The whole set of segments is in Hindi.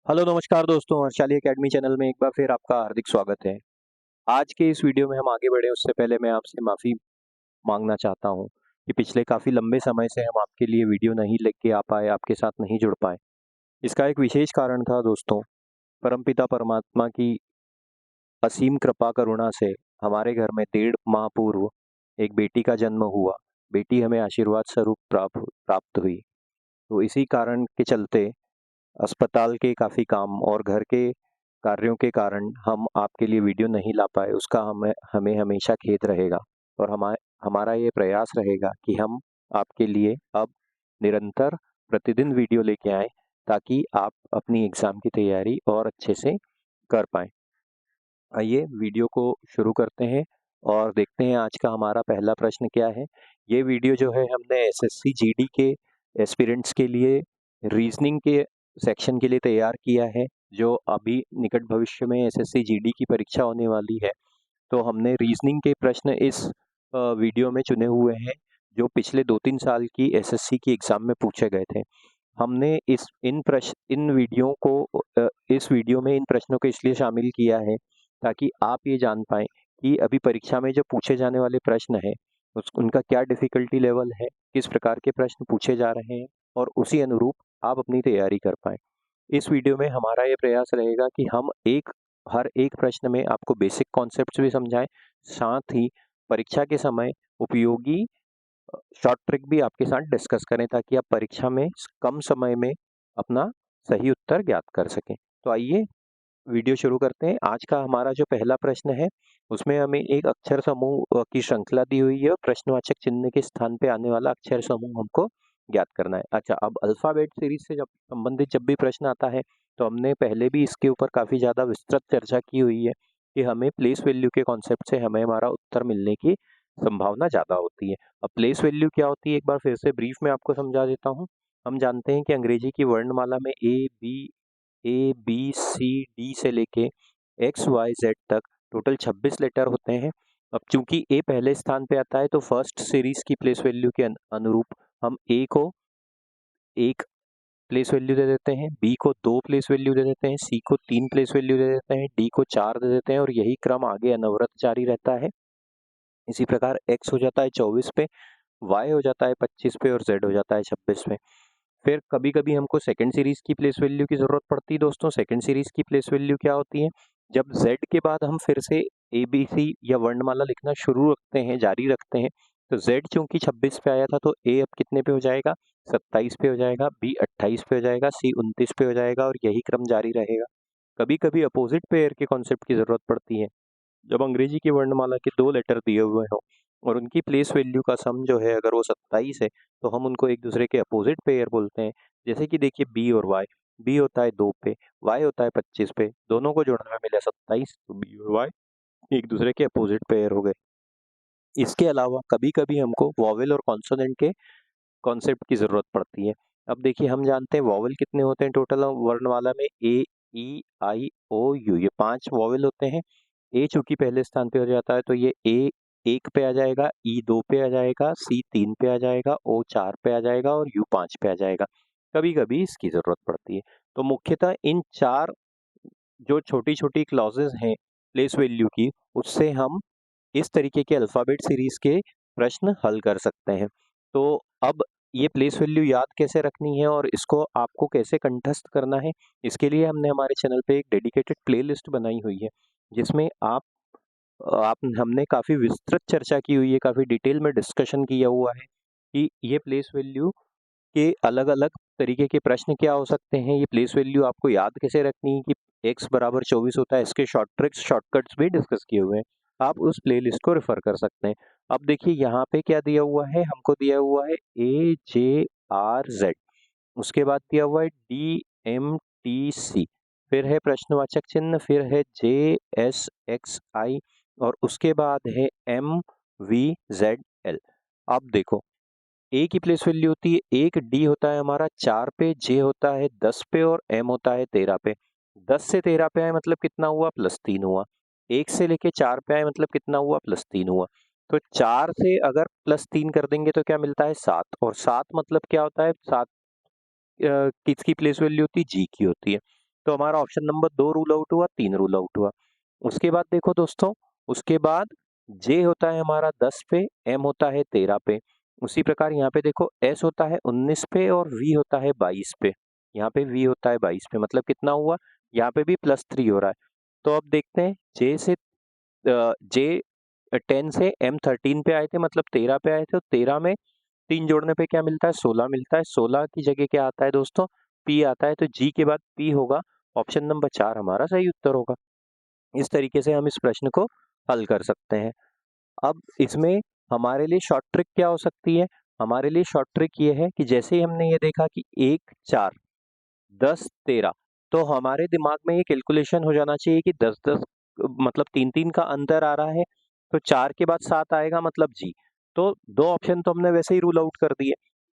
हेलो नमस्कार दोस्तों, हर्षाली एकेडमी चैनल में एक बार फिर आपका हार्दिक स्वागत है। आज के इस वीडियो में हम आगे बढ़े उससे पहले मैं आपसे माफ़ी मांगना चाहता हूँ कि पिछले काफ़ी लंबे समय से हम आपके लिए वीडियो नहीं लेके आ पाए, आपके साथ नहीं जुड़ पाए। इसका एक विशेष कारण था दोस्तों, परमपिता परमात्मा की असीम कृपा करुणा से हमारे घर में 1.5 माह पूर्व एक बेटी का जन्म हुआ। बेटी हमें आशीर्वाद स्वरूप प्राप्त हुई। तो इसी कारण के चलते अस्पताल के काफ़ी काम और घर के कार्यों के कारण हम आपके लिए वीडियो नहीं ला पाए, उसका हमें हमें हमेशा खेद रहेगा। और हमारा ये प्रयास रहेगा कि हम आपके लिए अब निरंतर प्रतिदिन वीडियो लेके आएँ, ताकि आप अपनी एग्ज़ाम की तैयारी और अच्छे से कर पाएँ। आइए वीडियो को शुरू करते हैं और देखते हैं आज का हमारा पहला प्रश्न क्या है। ये वीडियो जो है हमने एसएससी जीडी के एस्पिरेंट्स के लिए रीजनिंग के सेक्शन के लिए तैयार किया है, जो अभी निकट भविष्य में एसएससी जीडी की परीक्षा होने वाली है। तो हमने रीजनिंग के प्रश्न इस वीडियो में चुने हुए हैं, जो पिछले 2-3 साल की एसएससी की एग्ज़ाम में पूछे गए थे। हमने इस वीडियो में इन प्रश्नों को इसलिए शामिल किया है, ताकि आप ये जान पाएँ कि अभी परीक्षा में जो पूछे जाने वाले प्रश्न हैं, उनका क्या डिफ़िकल्टी लेवल है, किस प्रकार के प्रश्न पूछे जा रहे हैं और उसी अनुरूप आप अपनी तैयारी कर पाएँ। इस वीडियो में हमारा ये प्रयास रहेगा कि हम हर एक प्रश्न में आपको बेसिक कॉन्सेप्ट्स भी समझाएँ, साथ ही परीक्षा के समय उपयोगी शॉर्ट ट्रिक भी आपके साथ डिस्कस करें, ताकि आप परीक्षा में कम समय में अपना सही उत्तर ज्ञात कर सकें। तो आइए वीडियो शुरू करते हैं। आज का हमारा जो पहला प्रश्न है, उसमें हमें एक अक्षर समूह की श्रृंखला दी हुई है और प्रश्नवाचक चिन्ह के स्थान पे आने वाला अक्षर समूह हमको ज्ञात करना है। अच्छा, अब अल्फ़ाबेट सीरीज़ से जब संबंधित जब भी प्रश्न आता है, तो हमने पहले भी इसके ऊपर काफ़ी ज़्यादा विस्तृत चर्चा की हुई है कि हमें प्लेस वैल्यू के कॉन्सेप्ट से हमें हमारा उत्तर मिलने की संभावना ज़्यादा होती है। अब प्लेस वैल्यू क्या होती है, एक बार फिर से ब्रीफ में आपको समझा देता हूँ। हम जानते हैं कि अंग्रेजी की वर्णमाला में ए बी सी डी से लेके एक्स वाई जेड तक टोटल 26 लेटर होते हैं। अब चूंकि ए पहले स्थान पे आता है, तो फर्स्ट सीरीज की प्लेस वैल्यू के अनुरूप हम ए को 1 प्लेस वैल्यू दे देते हैं, बी को 2 प्लेस वैल्यू दे देते हैं, सी को 3 प्लेस वैल्यू दे देते हैं, डी को 4 दे देते हैं और यही क्रम आगे अनवरत जारी रहता है। इसी प्रकार एक्स हो जाता है 24 पे, वाई हो जाता है 25 पे और जेड हो जाता है 26 पे। फिर कभी-कभी हमको सेकंड सीरीज़ की प्लेस वैल्यू की ज़रूरत पड़ती है दोस्तों। सेकंड सीरीज़ की प्लेस वैल्यू क्या होती है? जब ज़ेड के बाद हम फिर से एबीसी या वर्णमाला लिखना शुरू रखते हैं, जारी रखते हैं, तो ज़ेड चूँकि 26 पे आया था, तो ए अब कितने पे हो जाएगा? 27 पे हो जाएगा, बी 28 पे हो जाएगा, सी 29 पे हो जाएगा और यही क्रम जारी रहेगा। कभी-कभी अपोज़िट पेयर के कॉन्सेप्ट की ज़रूरत पड़ती है। जब अंग्रेजी की वर्णमाला के 2 लेटर दिए हुए हों और उनकी प्लेस वैल्यू का सम जो है अगर वो 27 है, तो हम उनको एक दूसरे के अपोजिट पेयर बोलते हैं। जैसे कि देखिए बी और वाई, बी होता है 2 पे, वाई होता है 25 पे, दोनों को जोड़ने में मिला 27, तो बी और वाई एक दूसरे के अपोजिट पेयर हो गए। इसके अलावा कभी-कभी हमको वॉवेल और कॉन्सोनेंट के कॉन्सेप्ट की ज़रूरत पड़ती है। अब देखिए हम जानते हैं वॉवेल कितने होते हैं टोटल वर्णमाला में, ए, ई, आई, ओ, यू, ये 5 वॉवेल होते हैं। ए चूँकि पहले स्थान पे हो जाता है, तो ये ए 1 पे आ जाएगा, ई 2 पे आ जाएगा, सी 3 पे आ जाएगा, ओ 4 पे आ जाएगा और यू 5 पे आ जाएगा। कभी-कभी इसकी ज़रूरत पड़ती है। तो मुख्यतः इन 4 जो छोटी-छोटी क्लॉज़ेज़ हैं प्लेस वैल्यू की, उससे हम इस तरीके के अल्फ़ाबेट सीरीज़ के प्रश्न हल कर सकते हैं। तो अब ये प्लेस वैल्यू याद कैसे रखनी है और इसको आपको कैसे कंठस्थ करना है, इसके लिए हमने हमारे चैनल पे एक डेडिकेटेड प्लेलिस्ट बनाई हुई है, जिसमें आप हमने काफ़ी विस्तृत चर्चा की हुई है, काफ़ी डिटेल में डिस्कशन किया हुआ है कि ये प्लेस वैल्यू के अलग-अलग तरीके के प्रश्न क्या हो सकते हैं, ये प्लेस वैल्यू आपको याद कैसे रखनी है कि x बराबर 24 होता है, इसके शॉर्ट ट्रिक्स, शॉर्टकट्स भी डिस्कस किए हुए हैं। आप उस प्लेलिस्ट को रेफर कर सकते हैं। अब देखिए यहाँ पे क्या दिया हुआ है, हमको दिया हुआ है AJRZ, उसके बाद दिया हुआ है DMTC, फिर है प्रश्नवाचक चिन्ह, फिर है JSXI और उसके बाद है MVZL। अब देखो ए की प्लेस वैल्यू होती है 1, डी होता है हमारा 4 पे, जे होता है 10 पे और एम होता है 13 पे। 10 से 13 पे आए मतलब कितना हुआ? +3 हुआ। 1 से लेके 4 पे आए मतलब कितना हुआ? +3 हुआ। तो 4 से अगर +3 कर देंगे तो क्या मिलता है? 7 और 7 मतलब क्या होता है? 7 किसकी प्लेस वैल्यू होती है? जी की होती है। तो हमारा ऑप्शन नंबर 2 रूल आउट हुआ, 3 रूल आउट हुआ। उसके बाद देखो दोस्तों, उसके बाद जे होता है हमारा 10 पे, एम होता है 13 पे। उसी प्रकार यहाँ पे देखो एस होता है 19 पे और वी होता है 22 पे। यहाँ पे वी होता है 22 पे, मतलब कितना हुआ, यहाँ पे भी +3 हो रहा है। तो अब देखते हैं जे 10 से एम 13 पे आए थे, मतलब 13 पे आए थे, तो 13 में 3 जोड़ने पे क्या मिलता है, 16 मिलता है। 16 की जगह क्या आता है दोस्तों, पी आता है, तो जी के बाद पी होगा। ऑप्शन नंबर 4 हमारा सही उत्तर होगा। इस तरीके से हम इस प्रश्न को हल कर सकते हैं। अब इसमें हमारे लिए शॉर्ट ट्रिक क्या हो सकती है, हमारे लिए शॉर्ट ट्रिक ये है कि जैसे ही हमने ये देखा कि 1 4 10 13, तो हमारे दिमाग में ये कैलकुलेशन हो जाना चाहिए कि 10 10 मतलब 3 3 का अंतर आ रहा है, तो 4 के बाद 7 आएगा, मतलब जी। तो दो ऑप्शन तो हमने वैसे ही रूल आउट कर दिए।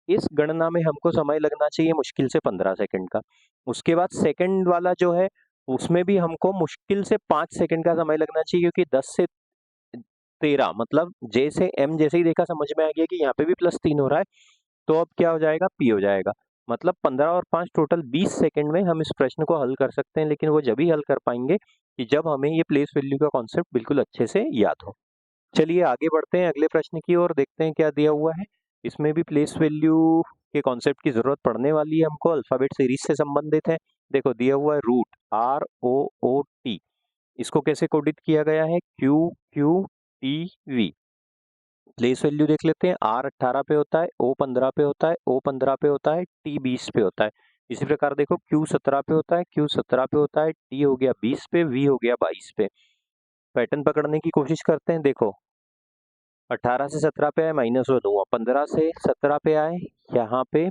इस गणना में हमको समय लगना चाहिए मुश्किल से 15 सेकंड का। उसके बाद सेकंड वाला जो है, उसमें भी हमको मुश्किल से 5 सेकंड का समय लगना चाहिए, क्योंकि 10 से 13 मतलब जे से एम जैसे ही देखा समझ में आ गया कि यहाँ पे भी +3 हो रहा है, तो अब क्या हो जाएगा, पी हो जाएगा। मतलब 15 और 5 टोटल 20 सेकंड में हम इस प्रश्न को हल कर सकते हैं, लेकिन वो जब ही हल कर पाएंगे कि जब हमें ये प्लेस वैल्यू का कॉन्सेप्ट बिल्कुल अच्छे से याद हो। चलिए आगे बढ़ते हैं अगले प्रश्न की ओर, देखते हैं क्या दिया हुआ है। इसमें भी प्लेस वैल्यू के कॉन्सेप्ट की जरूरत पड़ने वाली है हमको, अल्फाबेट सीरीज से संबंधित है। देखो दिया हुआ है रूट ROOT, इसको कैसे कोडित किया गया है, QQTV। प्लेस वैल्यू देख लेते हैं, R 18 पे होता है, O 15 पे होता है, O 15 पे होता है, T 20 पे होता है। इसी प्रकार देखो Q 17 पे होता है, Q 17 पे होता है, T हो गया 20 पे, V हो गया 22 पे। पैटर्न पकड़ने की कोशिश करते हैं। देखो 18 से 17 पे आए, -1 हुआ। 15 से 17 पे आए, यहाँ पे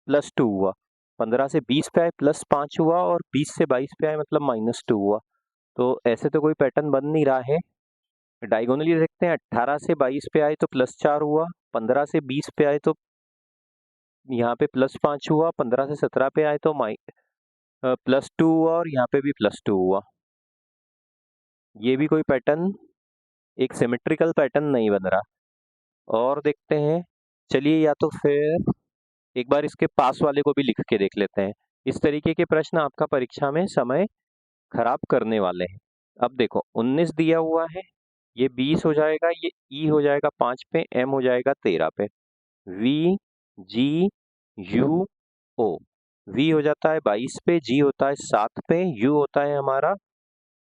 +2 हुआ। 15 से 20 पे आए, +5 हुआ, और 20 से 22 पे आए, मतलब -2 हुआ। तो ऐसे तो कोई पैटर्न बन नहीं रहा है। डायगोनली देखते हैं, 18 से 22 पे आए तो +4 हुआ, 15 से 20 पे आए तो यहाँ पे +5 हुआ, 15 से 17 पे आए तो +2 हुआ, और यहाँ पे भी +2 हुआ। ये भी कोई पैटर्न, एक सिमेट्रिकल पैटर्न नहीं बन रहा। और देखते हैं, चलिए या तो फिर एक बार इसके पास वाले को भी लिख के देख लेते हैं। इस तरीके के प्रश्न आपका परीक्षा में समय खराब करने वाले हैं। अब देखो 19 दिया हुआ है, ये 20 हो जाएगा, ये ई हो जाएगा 5 पे, एम हो जाएगा 13 पे, V G U O, V हो जाता है 22 पे, जी होता है 7 पे, यू होता है हमारा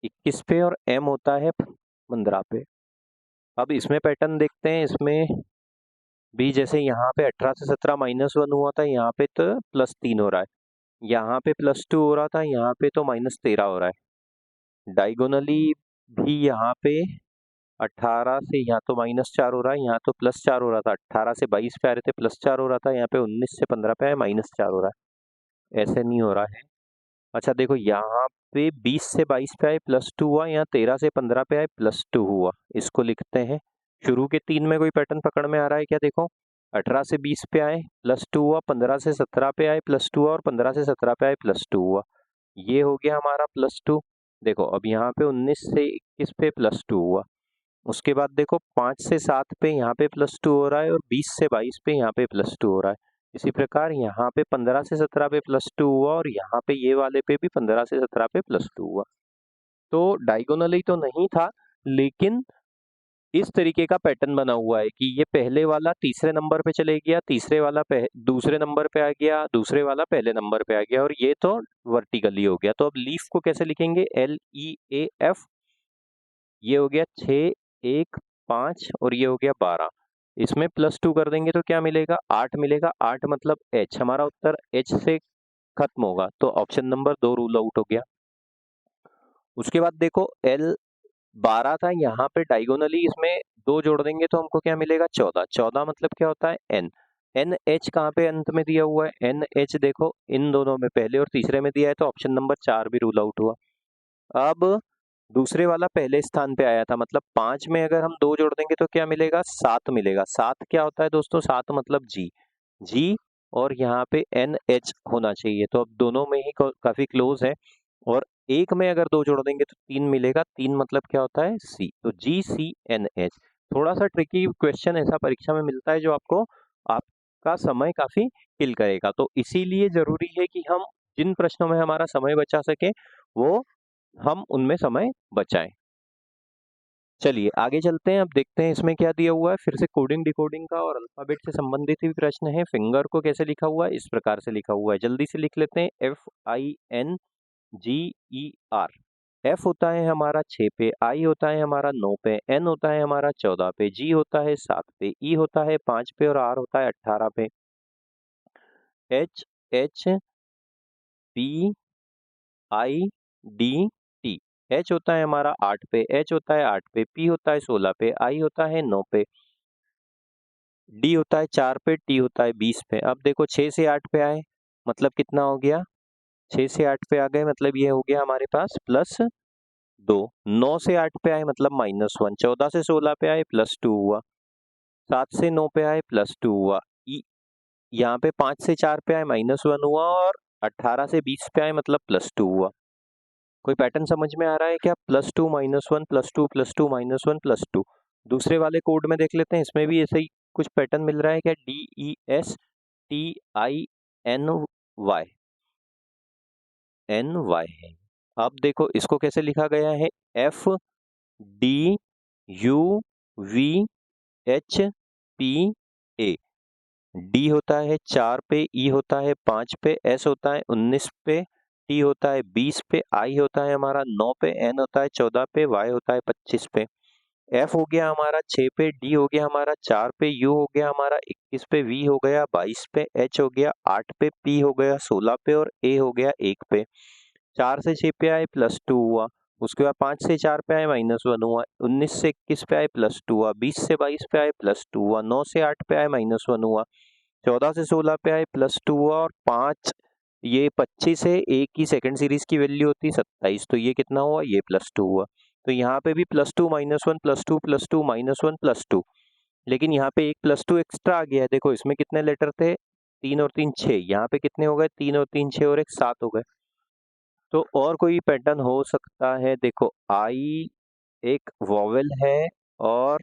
21 पे, और एम होता है 15 पे। अब इसमें पैटर्न देखते हैं, इसमें भी जैसे यहाँ पे 18 से 17 -1 हुआ था, यहाँ पे तो +3 हो रहा है, यहाँ पे +2 हो रहा था, यहाँ पे तो -13 हो रहा है। डायगोनली भी यहाँ पे 18 से यहाँ तो -4 हो रहा है, यहाँ तो +4 हो रहा था। 18 से 22 पे आ रहे थे, +4 हो रहा था, यहाँ पे 19 से 15 पे आए, -4 हो रहा है। ऐसे नहीं हो रहा है। अच्छा देखो यहाँ पे 20 से 22 पे आए, +2 हुआ, यहाँ 13 से 15 पे आए, +2 हुआ। इसको लिखते हैं। शुरू के 3 में कोई पैटर्न पकड़ में आ रहा है क्या, देखो 18 से 20 पे आए, +2 हुआ, 15 से 17 पे आए, +2 हुआ, और 15 से 17 पे आए, +2 हुआ। ये हो गया हमारा +2। देखो अब यहाँ पे 19 से 21 पे +2 हुआ। उसके बाद देखो 5 से 7 पे यहाँ पे +2 हो रहा है, और 20 से 22 पे यहाँ पे +2 हो रहा है। इसी प्रकार यहाँ पे 15 से 17 पे +2 हुआ, और यहाँ पे ये वाले पे भी 15 से 17 पे +2 हुआ। तो डायगोनली तो नहीं था, लेकिन इस तरीके का पैटर्न बना हुआ है कि ये पहले वाला तीसरे नंबर पे चले गया, तीसरे वाला दूसरे नंबर पे आ गया, दूसरे वाला पहले नंबर पे आ गया, और ये तो वर्टिकली हो गया। तो अब लीफ को कैसे लिखेंगे, LEAF। ये हो गया 6 1 5, और ये हो गया 12। इसमें +2 कर देंगे तो क्या मिलेगा, 8 मिलेगा। 8 मतलब H, हमारा उत्तर H से खत्म होगा, तो ऑप्शन नंबर 2 रूल आउट हो गया। उसके बाद देखो L 12 था, यहाँ पे डायगोनली इसमें 2 जोड़ देंगे तो हमको क्या मिलेगा, 14। 14 मतलब क्या होता है, N। NH कहाँ पे अंत में दिया हुआ है, NH देखो इन दोनों में पहले और तीसरे में दिया है, तो ऑप्शन नंबर 4 भी रूल आउट हुआ। अब दूसरे वाला पहले स्थान पे आया था, मतलब 5 में अगर हम 2 जोड़ देंगे तो क्या मिलेगा, 7 मिलेगा। 7 क्या होता है दोस्तों, 7 मतलब जी। जी और यहाँ पे NH होना चाहिए, तो अब दोनों में ही काफी क्लोज है। और एक में अगर 2 जोड़ देंगे तो 3 मिलेगा। 3 मतलब क्या होता है, C। तो GCNH। थोड़ा सा ट्रिकी क्वेश्चन ऐसा परीक्षा में मिलता है जो आपको आपका समय काफी किल करेगा, तो इसीलिए जरूरी है कि हम जिन प्रश्नों में हमारा समय बचा सके वो हम उनमें समय बचाएं। चलिए आगे चलते हैं। अब देखते हैं इसमें क्या दिया हुआ है। फिर से कोडिंग डिकोडिंग का और अल्फाबेट से संबंधित भी प्रश्न है। फिंगर को कैसे लिखा हुआ है, इस प्रकार से लिखा हुआ है, जल्दी से लिख लेते हैं। FINGER। F होता है हमारा 6 पे, I होता है हमारा 9 पे, N होता है हमारा 14 पे, G होता है 7 पे, E होता है 5 पे और R होता है 18 पे। HHPIDT। H होता है हमारा 8 पे, H होता है 8 पे, P होता है 16 पे, I होता है 9 पे, D होता है 4 पे, T होता है 20 पे। अब देखो 6 से 8 पे आए मतलब कितना हो गया, 6 से 8 पे आ गए मतलब ये हो गया हमारे पास +2। 9 से 8 पे आए मतलब -1। 14 से 16 पे आए +2 हुआ। 7 से 9 पे आए +2 हुआ। यहाँ पे 5 से 4 पे आए -1 हुआ और 18 से 20 पे आए मतलब +2 हुआ। कोई पैटर्न समझ में आ रहा है क्या? +2 -1 +2 +2 -1 +2। दूसरे वाले कोड में देख लेते हैं, इसमें भी ऐसे ही कुछ पैटर्न मिल रहा है क्या? DESTINY है। अब देखो इसको कैसे लिखा गया है, FDUVHPA। डी होता है 4 पे, ई होता है 5 पे, एस होता है 19 पे, टी होता है 20 पे, आई होता है हमारा 9 पे, एन होता है 14 पे, वाई होता है 25 पे। एफ हो गया हमारा 6 पे, डी हो गया हमारा 4 पे, यू हो गया हमारा 21 पे, वी हो गया 22 पे, एच हो गया 8 पे, पी हो गया 16 पे और ए हो गया 1 पे। 4 से 6 पे आए +2 हुआ। उसके बाद 5 से 4 पे आए -1 हुआ। 19 से 21 पे आए +2 हुआ। 20 से 22 पे आए +2 हुआ। 9 से 8 पे आए -1 हुआ। 14 से 16 पे आए +2 हुआ और 5 ये 25 है, एक की सेकंड सीरीज की वैल्यू होती है 27, तो ये कितना हुआ, ये +2 हुआ। तो यहाँ पे भी +2 -1 +2 +2 -1 +2, लेकिन यहाँ पे एक +2 एक्स्ट्रा आ गया है। देखो इसमें कितने लेटर थे, 3 और 3 6, यहाँ पे कितने हो गए, 3 और 3 6 और एक 7 हो गए। तो और कोई पैटर्न हो सकता है, देखो आई एक वॉवेल है और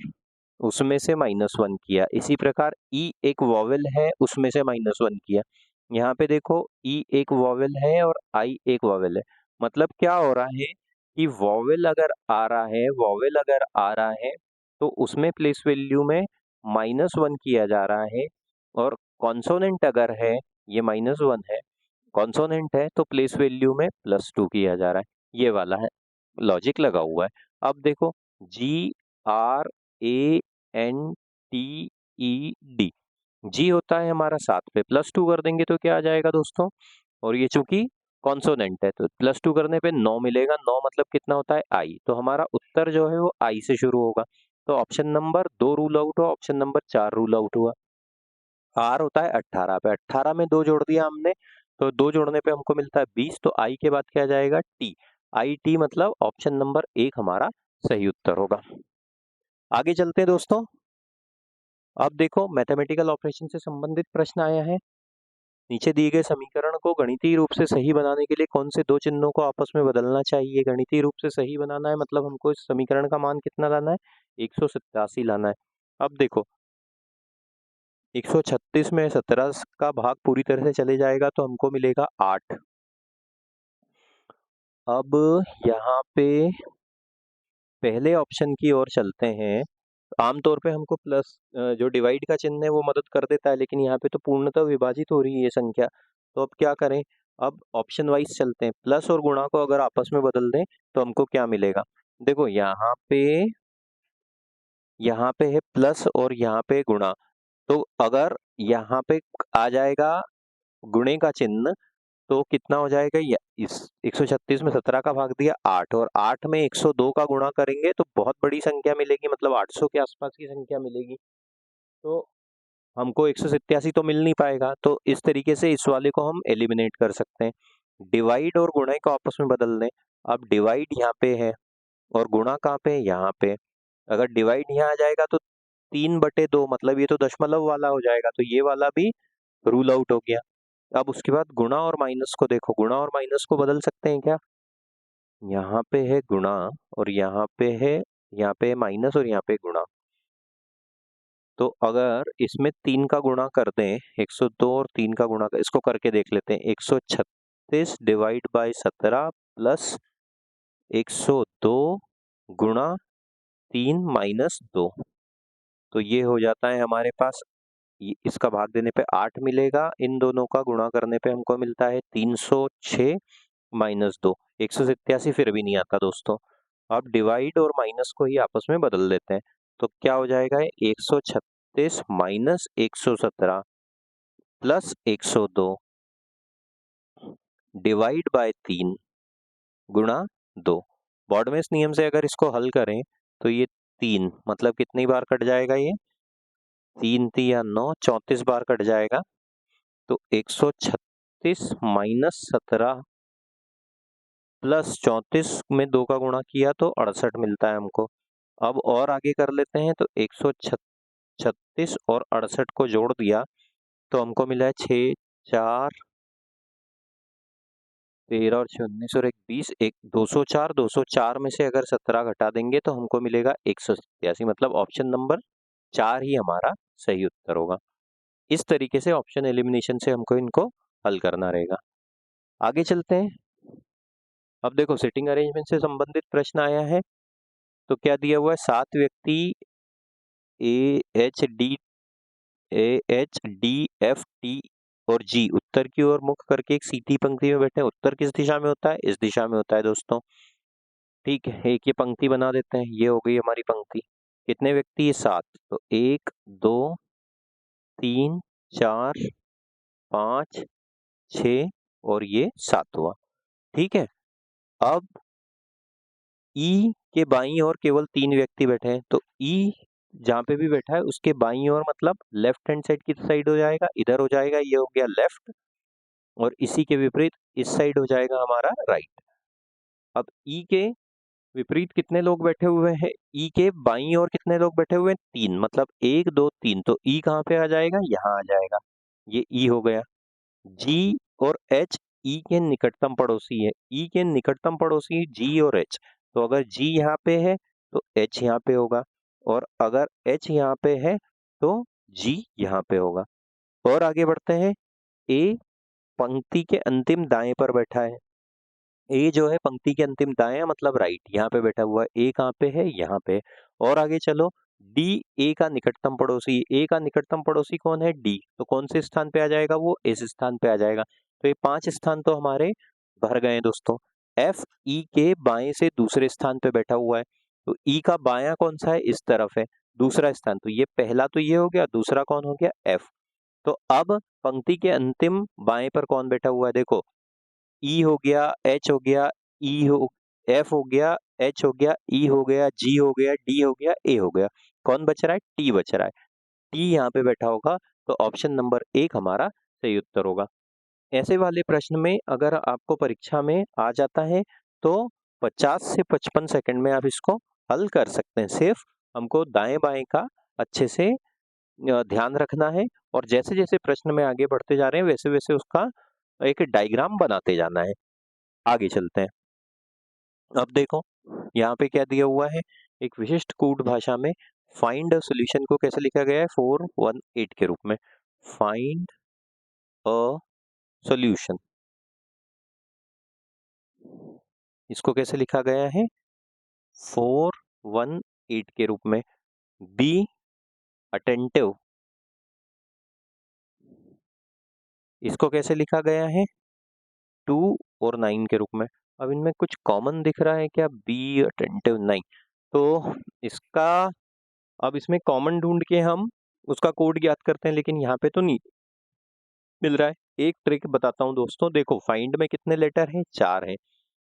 उसमें से -1 किया, इसी प्रकार ई एक वॉवेल है उसमें से -1 किया। यहाँ पे देखो ई एक वॉवेल है और आई एक वॉवेल है। मतलब क्या हो रहा है कि वॉवेल अगर आ रहा है तो उसमें प्लेस वैल्यू में -1 किया जा रहा है, और कॉन्सोनेंट अगर है, ये -1 है, कॉन्सोनेंट है तो प्लेस वैल्यू में +2 किया जा रहा है। ये वाला है, लॉजिक लगा हुआ है। अब देखो GRANTED, जी होता है हमारा 7 पे, +2 कर देंगे तो क्या आ जाएगा दोस्तों, और ये चूंकि कॉन्सोनेंट है तो +2 करने पे 9 मिलेगा। 9 मतलब कितना होता है, आई, तो हमारा उत्तर जो है वो आई से शुरू होगा। तो ऑप्शन नंबर 2 रूल आउट हुआ, ऑप्शन नंबर 4 रूल आउट हुआ। आर होता है 18 पे, 18 में 2 जोड़ दिया हमने तो 2 जोड़ने पे हमको मिलता है 20, तो आई के बाद क्या जाएगा, टी। आई टी मतलब ऑप्शन नंबर 1 हमारा सही उत्तर होगा। आगे चलते हैं दोस्तों। अब देखो मैथमेटिकल ऑपरेशन से संबंधित प्रश्न आया है। नीचे दिए गए समीकरण को गणितीय रूप से सही बनाने के लिए कौन से दो चिन्हों को आपस में बदलना चाहिए। गणितीय रूप से सही बनाना है मतलब हमको इस समीकरण का मान कितना लाना है, 187 लाना है। अब देखो 136 में 17 का भाग पूरी तरह से चले जाएगा तो हमको मिलेगा 8। अब यहाँ पे पहले ऑप्शन की ओर चलते हैं। आमतौर पे हमको प्लस जो डिवाइड का चिन्ह है वो मदद कर देता है, लेकिन यहाँ पे तो पूर्णतः विभाजित हो रही है ये संख्या, तो अब क्या करें। अब ऑप्शन वाइज चलते हैं। प्लस और गुणा को अगर आपस में बदल दें तो हमको क्या मिलेगा। देखो यहाँ पे है प्लस और यहाँ पे गुणा, तो अगर यहाँ पे आ जाएगा गुणे का चिन्ह तो कितना हो जाएगा, इस 136 में 17 का भाग दिया 8, और 8 में 102 का गुणा करेंगे तो बहुत बड़ी संख्या मिलेगी, मतलब 800 के आसपास की संख्या मिलेगी। तो हमको 187 तो मिल नहीं पाएगा, तो इस तरीके से इस वाले को हम एलिमिनेट कर सकते हैं। डिवाइड और गुणा को आपस में बदल दें। अब डिवाइड यहाँ पे है और गुणा कहाँ पे है, यहाँ पे। अगर डिवाइड यहाँ आ जाएगा तो 3/2, मतलब ये तो दशमलव वाला हो जाएगा, तो ये वाला भी रूल आउट हो गया। अब उसके बाद गुणा और माइनस को देखो, गुणा और माइनस को बदल सकते हैं क्या। यहाँ पे है गुणा और यहाँ पे माइनस और यहाँ पे गुणा, तो अगर इसमें 3 का गुणा कर दें, 102 और 3 का गुणा इसको करके देख लेते हैं। 136 डिवाइड बाय 17 प्लस 102 गुणा 3 माइनस 2। तो ये हो जाता है हमारे पास, इसका भाग देने पे 8 मिलेगा, इन दोनों का गुणा करने पे हमको मिलता है 306 माइनस 2। 187 फिर भी नहीं आता दोस्तों। अब डिवाइड और माइनस को ही आपस में बदल देते हैं, तो क्या हो जाएगा 136 माइनस 117 प्लस 102 डिवाइड बाय 3 गुणा 2। बॉडमेस नियम से अगर इसको हल करें तो ये 3 मतलब कितनी बार कट जाएगा, ये 3 3 9 34 बार कट जाएगा। तो 136 माइनस 17 प्लस 34 में 2 का गुणा किया तो 68 मिलता है हमको। अब और आगे कर लेते हैं, तो 136 और 68 को जोड़ दिया तो हमको मिला है 6 4 13 और 6 19 और 1 20, 204 में से अगर 17 घटा देंगे तो हमको मिलेगा 187, मतलब ऑप्शन नंबर 4 ही हमारा सही उत्तर होगा। इस तरीके से ऑप्शन एलिमिनेशन से हमको इनको हल करना रहेगा। आगे चलते हैं। अब देखो सिटिंग अरेंजमेंट से संबंधित प्रश्न आया है, तो क्या दिया हुआ है, 7 व्यक्ति AHDFT और G उत्तर की ओर मुख करके एक सीधी पंक्ति में बैठे हैं। उत्तर किस दिशा में होता है, इस दिशा में होता है दोस्तों। ठीक है, एक ये पंक्ति बना देते हैं, ये हो गई हमारी पंक्ति। कितने व्यक्ति, ये 7, तो 1 2 3 4 5 6 और ये 7 हुआ। ठीक है, अब ई के बाईं ओर केवल 3 व्यक्ति बैठे हैं, तो ई जहां पे भी बैठा है उसके बाईं ओर मतलब लेफ्ट हैंड साइड की साइड हो जाएगा, इधर हो जाएगा, ये हो गया लेफ्ट, और इसी के विपरीत इस साइड हो जाएगा हमारा राइट। अब ई के विपरीत कितने लोग बैठे हुए हैं, ई के बाईं ओर कितने लोग बैठे हुए हैं, 3, मतलब 1 2 3, तो ई कहाँ पे आ जाएगा, यहाँ आ जाएगा, ये ई हो गया। जी और एच ई के निकटतम पड़ोसी है, ई के निकटतम पड़ोसी जी और एच, तो अगर जी यहाँ पे है तो एच यहाँ पे होगा, और अगर एच यहाँ पे है तो जी यहाँ पे होगा। और आगे बढ़ते हैं, ए पंक्ति के अंतिम दाएं पर बैठा है, ए जो है पंक्ति के अंतिम दाएं मतलब राइट, यहाँ पे बैठा हुआ है, ए कहाँ पे है, यहाँ पे। और आगे चलो, डी ए का निकटतम पड़ोसी, ए का निकटतम पड़ोसी कौन है, डी, तो कौन से स्थान पे आ जाएगा, वो इस स्थान पे आ जाएगा। तो ये 5 स्थान तो हमारे भर गए दोस्तों। एफ ई के बाएं से दूसरे स्थान पे बैठा हुआ है, तो ई का बायां कौन सा है, इस तरफ है, दूसरा स्थान, तो ये पहला तो ये हो गया, दूसरा कौन हो गया, एफ। तो अब पंक्ति के अंतिम बाएं पर कौन बैठा हुआ है, देखो ई हो गया, एच हो गया, ई हो, एफ हो गया, एच हो गया, ई हो गया, जी हो गया, डी हो गया, ए हो गया, कौन बच रहा है, टी बच रहा है। टी यहाँ पे बैठा होगा, तो ऑप्शन नंबर 1 हमारा सही उत्तर होगा। ऐसे वाले प्रश्न में अगर आपको परीक्षा में आ जाता है तो 50 से 55 सेकंड में आप इसको हल कर सकते हैं। सिर्फ हमको दाएं बाएं का अच्छे से ध्यान रखना है, और जैसे जैसे प्रश्न में आगे बढ़ते जा रहे हैं वैसे वैसे उसका एक डायग्राम बनाते जाना है। आगे चलते हैं। अब देखो यहाँ पे क्या दिया हुआ है, एक विशिष्ट कूट भाषा में फाइंड अ सॉल्यूशन को कैसे लिखा गया है, 418 के रूप में। फाइंड अ सॉल्यूशन, इसको कैसे लिखा गया है, 418 के रूप में। बी अटेंटिव, इसको कैसे लिखा गया है, 2 और 9 के रूप में। अब इनमें कुछ कॉमन दिख रहा है क्या, बी अटेंटिव, नहीं, तो इसका अब इसमें कॉमन ढूंढ के हम उसका कोड ज्ञात करते हैं, लेकिन यहाँ पे तो नहीं मिल रहा है। एक ट्रिक बताता हूँ दोस्तों, देखो फाइंड में कितने लेटर हैं, 4 हैं,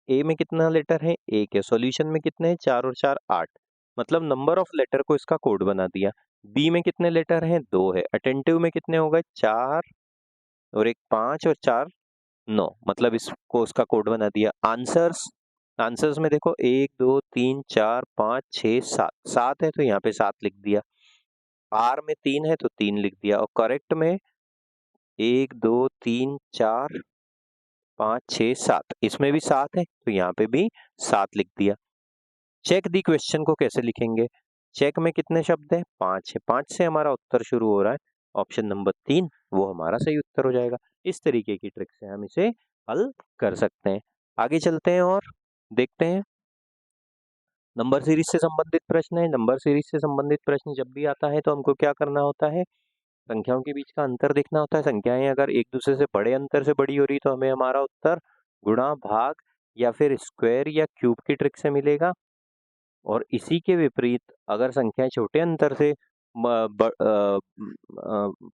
ए में कितना लेटर है, 1 है, सॉल्यूशन में कितने हैं, 4 और 4 8, मतलब नंबर ऑफ लेटर को इसका कोड बना दिया। बी में कितने लेटर हैं, 2 है, अटेंटिव में कितने हो गए, 4 और एक 5 और 4 9, मतलब इसको उसका कोड बना दिया। आंसर्स, आंसर्स में देखो 1 2 3 4 5 6 7, 7 है तो यहाँ पे 7 लिख दिया। आर में 3 है तो 3 लिख दिया, और करेक्ट में 1 2 3 4 5 6 7, इसमें भी 7 है तो यहाँ पे भी 7 लिख दिया। चेक दी क्वेश्चन को कैसे लिखेंगे, चेक में कितने शब्द है, 5 है, 5 से हमारा उत्तर शुरू हो रहा है, ऑप्शन नंबर 3 वो हमारा सही उत्तर हो जाएगा। इस तरीके की ट्रिक से हम इसे हल कर सकते हैं। आगे चलते हैं और देखते हैं नंबर सीरीज से संबंधित प्रश्न है। नंबर सीरीज से संबंधित प्रश्न जब भी आता है तो हमको क्या करना होता है, संख्याओं के बीच का अंतर देखना होता है। संख्याएं अगर एक दूसरे से बड़े अंतर से बड़ी हो रही तो हमें हमारा उत्तर गुणा, भाग या फिर स्क्वायर या क्यूब की ट्रिक से मिलेगा। और इसी के विपरीत अगर संख्याएं छोटे अंतर से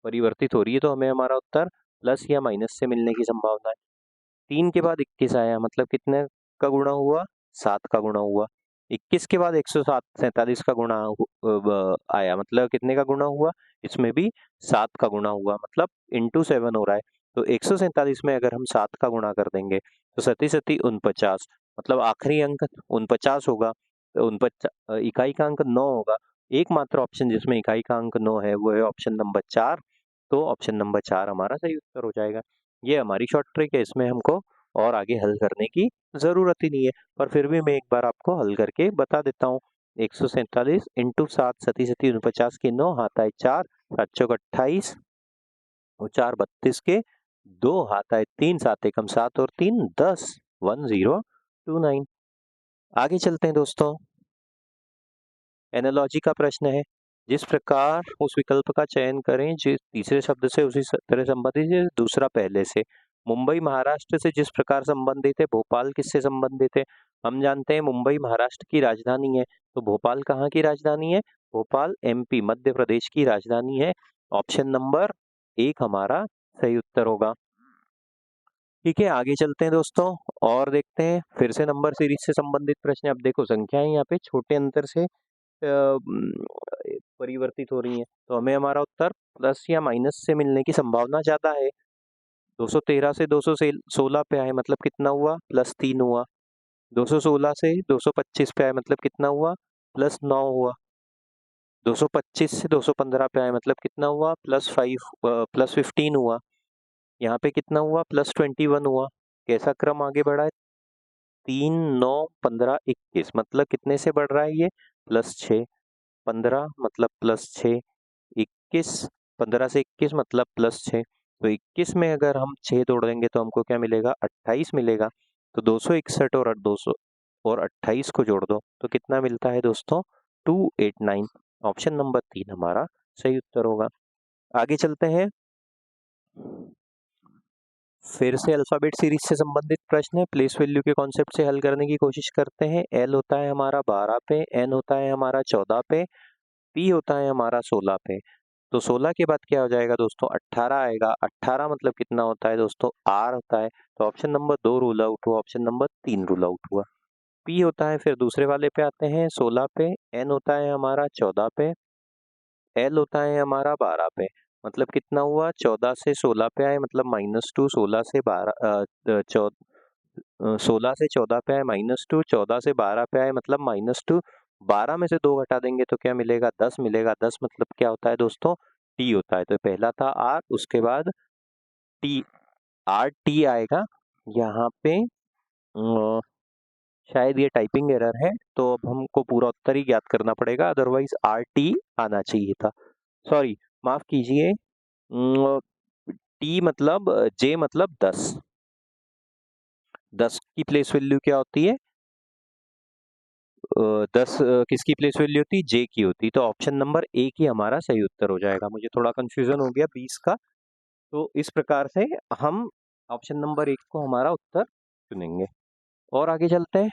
परिवर्तित हो रही है तो हमें हमारा उत्तर प्लस या माइनस से मिलने की संभावना है। 3 के बाद 21 आया मतलब कितने का गुणा हुआ, 7 का गुणा हुआ। 21 के बाद 147 का गुणा आया मतलब कितने का गुणा हुआ, इसमें भी 7 का गुणा हुआ मतलब इंटू 7 हो रहा है। तो 147 में अगर हम 7 का गुणा कर देंगे तो 37 49 मतलब आखिरी अंक 49 होगा। तो इकाई का अंक 9 होगा। एकमात्र ऑप्शन जिसमें इकाई का अंक 9 है वो है ऑप्शन नंबर 4। तो ऑप्शन नंबर 4 हमारा सही उत्तर हो जाएगा। ये हमारी शॉर्ट ट्रिक है, इसमें हमको और आगे हल करने की ज़रूरत ही नहीं है, पर फिर भी मैं एक बार आपको हल करके बता देता हूँ। 147 इंटू 7 सती 49 के 9 हाथ आए 4, 7 चौक 28 और 4 32 के 2 हाथ आए 3, 7 एकम 7 और 3 10 1029। आगे चलते हैं दोस्तों। एनालॉजी का प्रश्न है, जिस प्रकार उस विकल्प का चयन करें जिस तीसरे शब्द से उसी तरह संबंधित है, दूसरा पहले से। मुंबई महाराष्ट्र से जिस प्रकार संबंधित है, भोपाल किससे संबंधित है। हम जानते हैं मुंबई महाराष्ट्र की राजधानी है, तो भोपाल कहाँ की राजधानी है, भोपाल एमपी मध्य प्रदेश की राजधानी है। ऑप्शन नंबर 1 हमारा सही उत्तर होगा। ठीक है, आगे चलते हैं दोस्तों और देखते हैं फिर से नंबर सीरीज से संबंधित प्रश्न। अब देखो संख्याएं यहाँ पे छोटे अंतर से परिवर्तित हो रही हैं तो हमें हमारा उत्तर प्लस या माइनस से मिलने की संभावना ज़्यादा है। 213 से 216 पे आए मतलब कितना हुआ, प्लस 3 हुआ। 216 से 225 पे आए मतलब कितना हुआ, प्लस 9 हुआ। 225 से 215 पे आए मतलब कितना हुआ, प्लस 15 हुआ। यहाँ पे कितना हुआ, प्लस 21 हुआ। कैसा क्रम आगे बढ़ा है, 3 9 15 21 मतलब कितने से बढ़ रहा है ये, प्लस 6। 15 मतलब प्लस 6, 21 15 से 21 मतलब प्लस 6। तो 21 में अगर हम 6 तोड़ देंगे तो हमको क्या मिलेगा, 28 मिलेगा। तो 261 और 200 और 28 को जोड़ दो तो कितना मिलता है दोस्तों, 289। ऑप्शन नंबर 3 हमारा सही उत्तर होगा। आगे चलते हैं, फिर से अल्फाबेट सीरीज से संबंधित प्रश्न है। प्लेस वैल्यू के कॉन्सेप्ट से हल करने की कोशिश करते हैं। एल होता है हमारा 12 पे, एन होता है हमारा 14 पे, पी होता है हमारा 16 पे। तो 16 के बाद क्या हो जाएगा दोस्तों, 18 आएगा। 18 मतलब कितना होता है दोस्तों, आर होता है। तो ऑप्शन नंबर 2 रूल आउट हुआ, ऑप्शन नंबर 3 रूल आउट हुआ। पी होता है, फिर दूसरे वाले पे आते हैं 16 पे, एन होता है हमारा 14 पे, एल होता है हमारा 12 पे। मतलब कितना हुआ, 14 से 16 पे आए मतलब -2, 16 से 14 पे आए -2, 14 से 12 पे आए मतलब -2। 12 में से 2 घटा देंगे तो क्या मिलेगा, 10 मिलेगा। 10 मतलब क्या होता है दोस्तों, टी होता है। तो पहला था आर, उसके बाद टी, आर टी आएगा यहाँ पे। शायद ये टाइपिंग एरर है तो अब हमको पूरा उत्तर ही ज्ञात करना पड़ेगा, अदरवाइज आर टी आना चाहिए था। सॉरी, माफ कीजिए। टी मतलब जे मतलब 10। 10 की प्लेस वैल्यू क्या होती है, 10 किसकी प्लेस वैल्यू होती है, जे की होती है। तो ऑप्शन नंबर 1 ही हमारा सही उत्तर हो जाएगा। मुझे थोड़ा कंफ्यूजन हो गया 20 का। तो इस प्रकार से हम ऑप्शन नंबर 1 को हमारा उत्तर चुनेंगे। और आगे चलते हैं,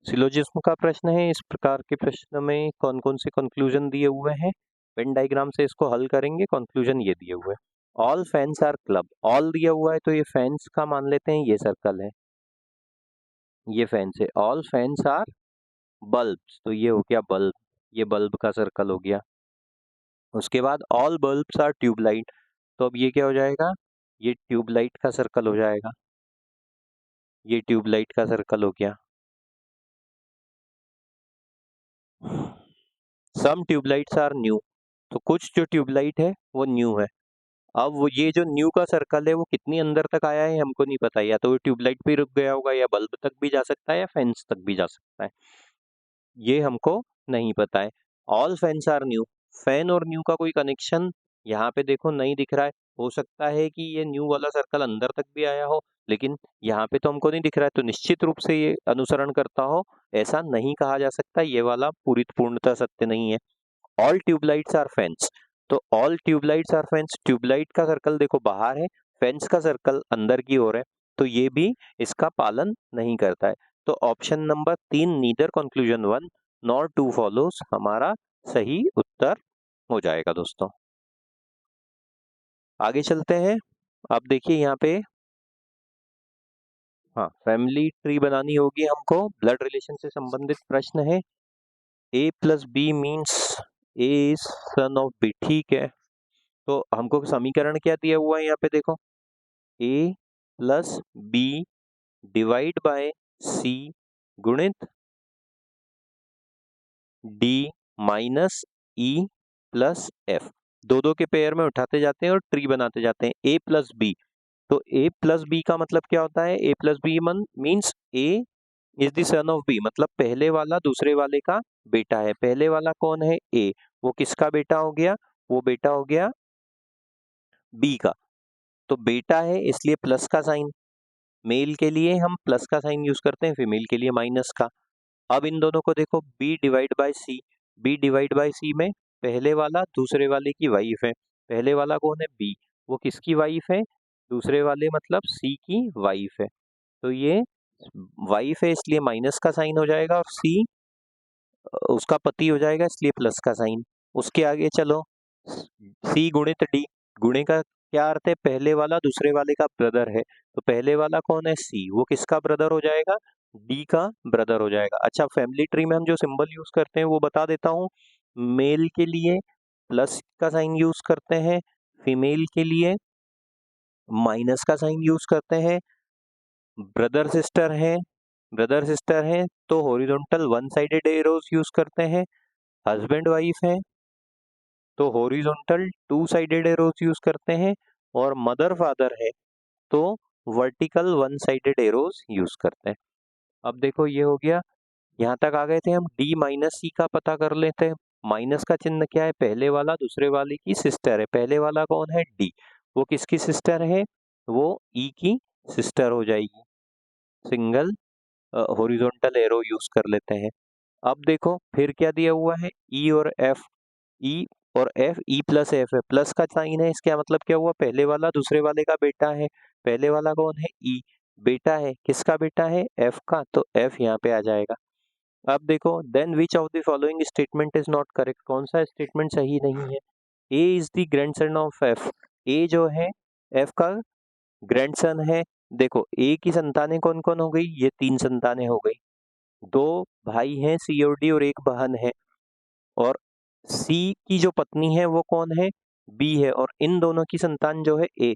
सिलोजिज्म का प्रश्न है। इस प्रकार के प्रश्न में कौन कौन से कंक्लूजन दिए हुए हैं, वेन डायग्राम से इसको हल करेंगे। कंक्लूजन ये दिए हुए हैं, all fans are club. All दिया हुआ है तो ये फैंस का मान लेते हैं, ये सर्कल है, ये फैंस है। ऑल फैंस आर बल्ब्स, तो ये हो गया बल्ब, ये बल्ब का सर्कल हो गया। उसके बाद ऑल बल्ब्स आर ट्यूबलाइट, तो अब ये क्या हो जाएगा, ये ट्यूबलाइट का सर्कल हो जाएगा, ये ट्यूबलाइट का सर्कल हो गया। सम ट्यूबलाइट्स आर न्यू, तो कुछ जो ट्यूबलाइट है वो न्यू है। अब वो ये जो न्यू का सर्कल है वो कितनी अंदर तक आया है हमको नहीं पता, या तो वो ट्यूबलाइट पे रुक गया होगा या बल्ब तक भी जा सकता है या फैंस तक भी जा सकता है, ये हमको नहीं पता है। All fans are new, fan और न्यू का कोई कनेक्शन यहाँ पे देखो नहीं दिख रहा है, हो सकता है कि ये न्यू वाला सर्कल अंदर तक भी आया हो, लेकिन यहाँ पे तो हमको नहीं दिख रहा है, तो निश्चित रूप से ये अनुसरण करता हो, ऐसा नहीं कहा जा सकता। ये वाला पूरी पूर्णतः सत्य नहीं है। ऑल ट्यूबलाइट्स आर फेंस, तो all tubelights are fans, tubelight का सर्कल देखो बाहर है, फेंस का सर्कल अंदर की ओर है, तो ये भी इसका पालन नहीं करता है। तो option number 3 neither conclusion 1 nor 2 follows हमारा सही उत्तर हो जाएगा दोस्तों। आगे चलते हैं। अब देखिए यहाँ पे, हाँ, फैमिली ट्री बनानी होगी हमको, ब्लड रिलेशन से संबंधित प्रश्न है। A plus B means A is son of B, ठीक है। तो हमको समीकरण क्या दिया हुआ है यहाँ पे देखो, ए प्लस बी डिवाइड बाय सी गुणित D minus E plus F, दो दो के पेयर में उठाते जाते हैं और ट्री बनाते जाते हैं। ए प्लस बी, तो ए प्लस बी का मतलब क्या होता है, A plus B means A is the son of B, मतलब पहले वाला दूसरे वाले का बेटा है। पहले वाला कौन है, ए, वो किसका बेटा हो गया, वो बेटा हो गया बी का। तो बेटा है इसलिए प्लस का साइन, मेल के लिए हम प्लस का साइन यूज करते हैं, फीमेल के लिए माइनस का। अब इन दोनों को देखो, B divide by C, B divide by C में पहले वाला दूसरे वाले की वाइफ है। पहले वाला कौन है, बी, वो किसकी वाइफ है, दूसरे वाले मतलब सी की वाइफ है। तो ये वाइफ है इसलिए माइनस का साइन हो जाएगा, और सी उसका पति हो जाएगा इसलिए प्लस का साइन। उसके आगे चलो, सी गुणित डी, गुणे का क्या अर्थ है, पहले वाला दूसरे वाले का ब्रदर है, तो पहले वाला कौन है, सी, वो किसका ब्रदर हो जाएगा, डी का ब्रदर हो जाएगा। अच्छा, फैमिली ट्री में हम जो सिंबल यूज करते हैं वो बता देता हूँ। मेल के लिए प्लस का साइन यूज करते हैं, फीमेल के लिए माइनस का साइन यूज करते हैं। ब्रदर सिस्टर है, ब्रदर सिस्टर है तो horizontal one sided arrows use करते हैं। हस्बैंड वाइफ है तो horizontal two sided arrows use करते हैं। और मदर फादर है तो vertical one sided arrows use करते हैं। अब देखो ये हो गया, यहाँ तक आ गए थे हम। डी माइनस सी का पता कर लेते हैं। माइनस का चिन्ह क्या है, पहले वाला दूसरे वाले की सिस्टर है। पहले वाला कौन है, डी, वो किसकी सिस्टर है, वो ई की सिस्टर हो जाएगी। सिंगल हॉरिजॉन्टल एरो यूज कर लेते हैं। अब देखो फिर क्या दिया हुआ है, ई और एफ, ई और एफ, ई प्लस एफ है, प्लस का साइन है, इसका मतलब क्या हुआ, पहले वाला दूसरे वाले का बेटा है। पहले वाला कौन है, ई, बेटा है, किसका बेटा है, एफ का, तो एफ यहाँ पे आ जाएगा। अब देखो, then which of the following statement is not correct, कौन सा स्टेटमेंट सही नहीं है। A is the grandson of F, A जो है एफ का ग्रैंडसन है। देखो ए की संतानें कौन कौन हो गई, ये 3 संतानें हो गई। 2 भाई हैं सी और डी, और 1 बहन है। और सी की जो पत्नी है वो कौन है, बी है, और इन दोनों की संतान जो है ए।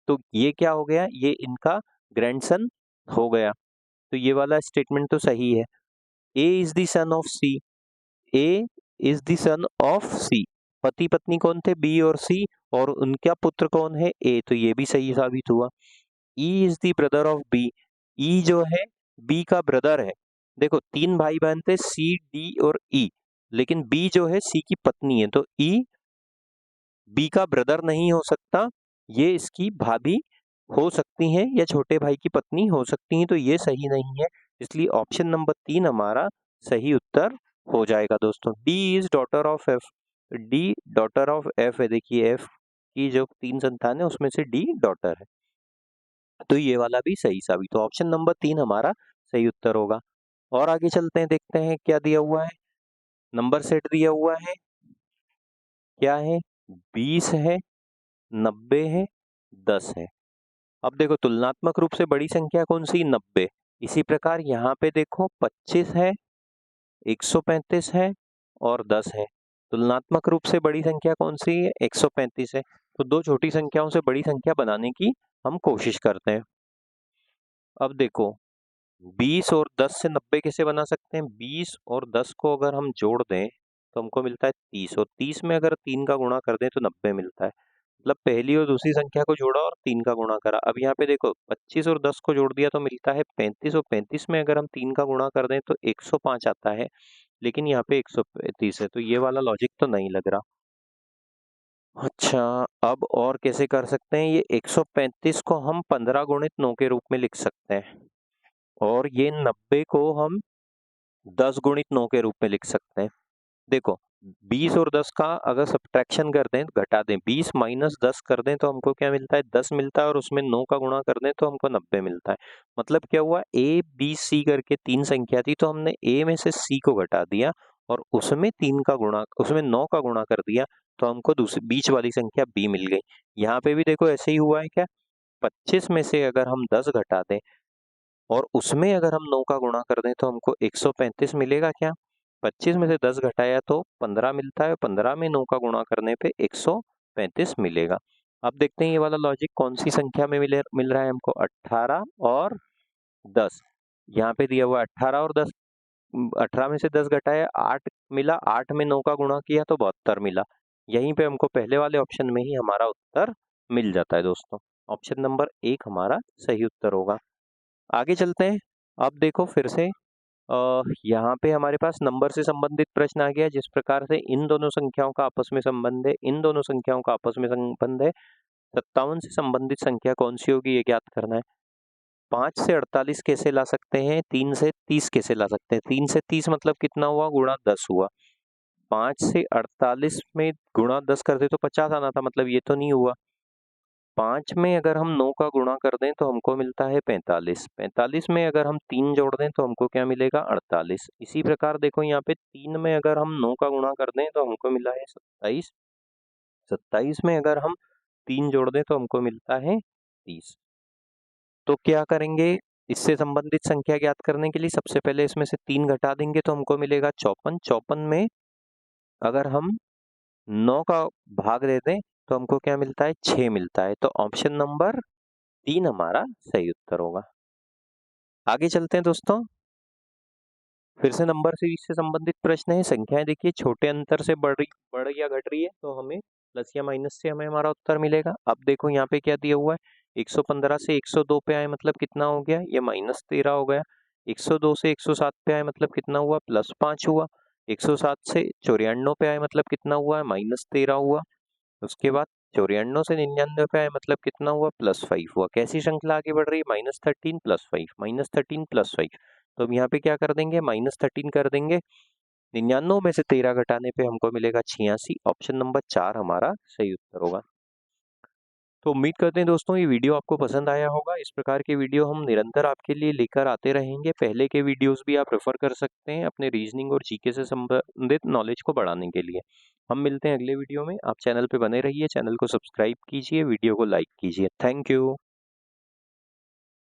तो ये क्या हो गया, ये इनका ग्रैंडसन हो गया। तो ये वाला स्टेटमेंट तो सही है। A is the son of C, A is the son of C, पति पत्नी कौन थे, बी और सी, और उनका पुत्र कौन है, ए, तो ये भी सही साबित हुआ। E is the brother of B, E जो है बी का ब्रदर है। देखो 3 भाई बहन थे, सी, डी और ई, लेकिन बी जो है सी की पत्नी है, तो ई बी का ब्रदर नहीं हो सकता, ये इसकी भाभी हो सकती हैं या छोटे भाई की पत्नी हो सकती हैं, तो ये सही नहीं है। इसलिए ऑप्शन नंबर 3 हमारा सही उत्तर हो जाएगा दोस्तों। D is daughter of F, D daughter of F है। देखिए एफ की जो 3 संतान है उसमें से डी डॉटर है, तो ये वाला भी सही साबित। तो ऑप्शन नंबर 3 हमारा सही उत्तर होगा। और आगे चलते हैं, देखते हैं क्या दिया हुआ है। नंबर सेट दिया हुआ है, क्या है, 20 है, 90 है, 10 है। अब देखो तुलनात्मक रूप से बड़ी संख्या कौन सी, 90। इसी प्रकार यहाँ पे देखो 25 है, 135 है और 10 है। तुलनात्मक रूप से बड़ी संख्या कौन सी है, 135 है। तो दो छोटी संख्याओं से बड़ी संख्या बनाने की हम कोशिश करते हैं। अब देखो 20 और 10 से 90 कैसे बना सकते हैं, 20 और 10 को अगर हम जोड़ दें तो हमको मिलता है 30, और 30 में अगर 3 का गुणा कर दें तो 90 मिलता है। मतलब पहली और दूसरी संख्या को जोड़ा और 3 का गुणा करा। अब यहाँ पे देखो 25 और 10 को जोड़ दिया तो मिलता है 35, और 35 में अगर हम 3 का गुणा कर दें तो 105 आता है, लेकिन यहाँ पे 135 है, तो ये वाला लॉजिक तो नहीं लग रहा। अच्छा, अब और कैसे कर सकते हैं? ये 135 को हम 15 गुणित 9 के रूप में लिख सकते हैं और ये 90 को हम 10 गुणित 9 के रूप में लिख सकते हैं। देखो 20 और 10 का अगर सब्ट्रैक्शन कर दें, घटा दें, 20 माइनस 10 कर दें तो हमको क्या मिलता है? 10 मिलता है और उसमें 9 का गुणा कर दें तो हमको 90 मिलता है। मतलब क्या हुआ? ए, बी, सी करके 3 संख्या थी तो हमने ए में से सी को घटा दिया और उसमें 9 का गुणा कर दिया तो हमको दूसरी बीच वाली संख्या बी मिल गई। यहाँ पे भी देखो ऐसे ही हुआ है क्या? 25 में से अगर हम 10 घटा दें और उसमें अगर हम 9 का गुणा कर दें तो हमको 135 मिलेगा क्या? 25 में से 10 घटाया तो 15 मिलता है, 15 में 9 का गुणा करने पे 135 मिलेगा। अब देखते हैं ये वाला लॉजिक कौन सी संख्या में मिल रहा है हमको? 18 और 10। यहाँ पे दिया हुआ है 18 और 10। 18 में से 10 घटाया 8 मिला, 8 में 9 का गुणा किया तो 72 मिला। यहीं पे हमको पहले वाले ऑप्शन में ही हमारा उत्तर मिल जाता है दोस्तों। ऑप्शन नंबर 1 हमारा सही उत्तर होगा। आगे चलते हैं। अब देखो फिर से यहाँ पे हमारे पास नंबर से संबंधित प्रश्न आ गया। जिस प्रकार से इन दोनों संख्याओं का आपस में संबंध है, इन दोनों संख्याओं का आपस में संबंध है। 57 से संबंधित संख्या कौन सी होगी ये ज्ञात करना है। 5 से 48 कैसे ला सकते हैं? 3 से 30 कैसे ला सकते हैं? 3 से 30 मतलब कितना हुआ? गुणा 10 हुआ। 5 से 48 में गुणा 10 करते तो 50 आना था, मतलब ये तो नहीं हुआ। 5 में अगर हम 9 का गुणा कर दें तो हमको मिलता है 45। 45 में अगर हम 3 जोड़ दें तो हमको क्या मिलेगा? 48। इसी प्रकार देखो यहाँ पे 3 में अगर हम 9 का गुणा कर दें तो हमको मिला है 27। 27 में अगर हम 3 जोड़ दें तो हमको मिलता है 30। तो क्या करेंगे? इससे संबंधित संख्या ज्ञात करने के लिए सबसे पहले इसमें से 3 घटा देंगे तो हमको मिलेगा 54। 54 में अगर हम 9 का भाग दे दें तो हमको क्या मिलता है? 6 मिलता है। तो ऑप्शन नंबर 3 हमारा सही उत्तर होगा। आगे चलते हैं दोस्तों। फिर से नंबर सीरीज से संबंधित प्रश्न है। संख्याएं देखिए छोटे अंतर से बढ़ या घट रही है तो हमें प्लस या माइनस से हमें हमारा उत्तर मिलेगा। अब देखो यहाँ पे क्या दिया हुआ है? 115 से 102 पे आए मतलब कितना हो गया? ये -13 हो गया। 102 से 107 पे आए मतलब कितना हुआ? +5 हुआ। 107 से 94 पे आए मतलब कितना हुआ? -13 हुआ। उसके बाद 94 से 99 पे आए मतलब कितना हुआ? +5 हुआ। कैसी श्रृंखला आगे बढ़ रही है? -13 +5, -13 +5। तो हम यहाँ पे क्या कर देंगे? -13 कर देंगे। 99 में से 13 घटाने पे हमको मिलेगा 86। ऑप्शन नंबर 4 हमारा सही उत्तर होगा। तो उम्मीद करते हैं दोस्तों ये वीडियो आपको पसंद आया होगा। इस प्रकार के वीडियो हम निरंतर आपके लिए लेकर आते रहेंगे। पहले के वीडियोस भी आप रेफर कर सकते हैं अपने रीजनिंग और जीके से संबंधित नॉलेज को बढ़ाने के लिए। हम मिलते हैं अगले वीडियो में। आप चैनल पे बने रहिए, चैनल को सब्सक्राइब कीजिए, वीडियो को लाइक कीजिए। Thank you.